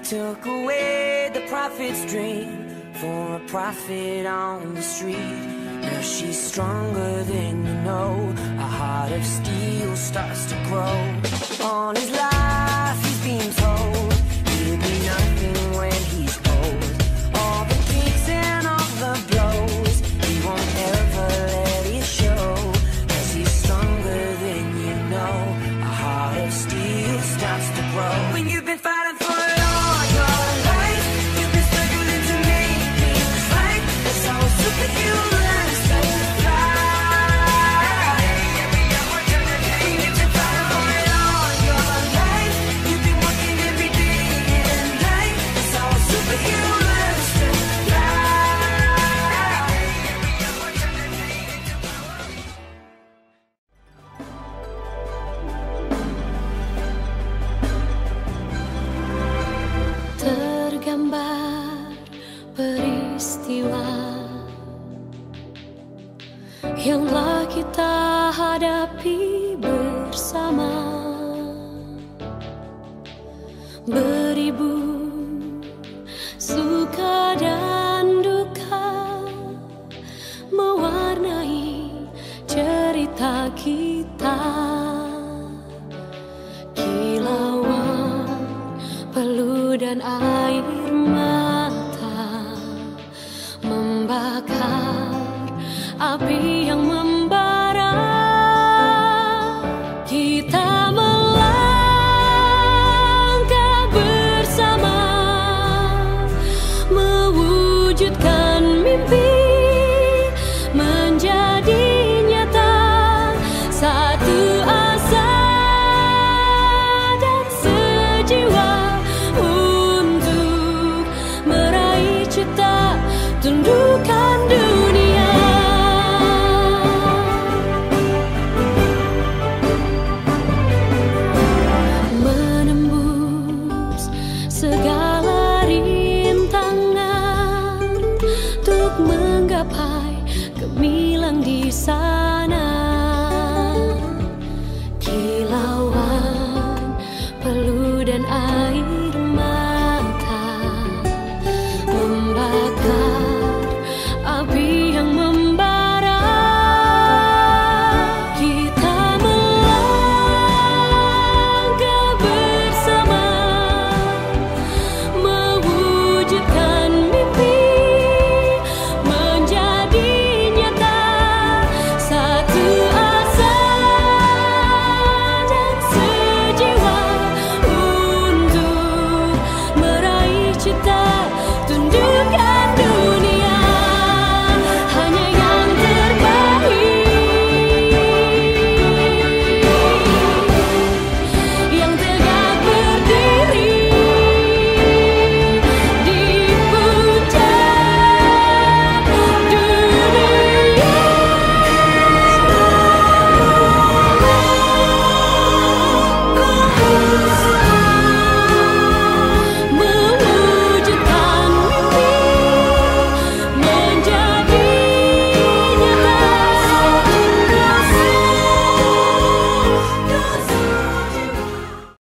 took away the prophet's dream for a prophet on the street. Now she's stronger than you know. A heart of steel starts to grow. On his life he's been told he'll be nothing when he's old. All the kicks and all the blows, he won't ever let it show. 'Cause he's stronger than you know. A heart of steel starts to grow. When you've been fighting for it all your life, you've been struggling to make things right. That's how a superhuman starts to fly. Every hour turn a day. You've been fighting for it all your life. You've been working every day and night. That's how a superhuman starts to fly. Every hour turn a day into power. Tergambar peristiwa yang telah kita hadapi bersama, beribu suka dan duka mewarnai cerita kita. Kilauan peluh dan air mata membakar api yang membara. Kita melangkah bersama, mewujudkan mimpi menjadi nyata. Satu asa dan sejiwa untuk meraih cita, tundukkan dunia. Menembus segala rintangan untuk menggapai gemilang di sana.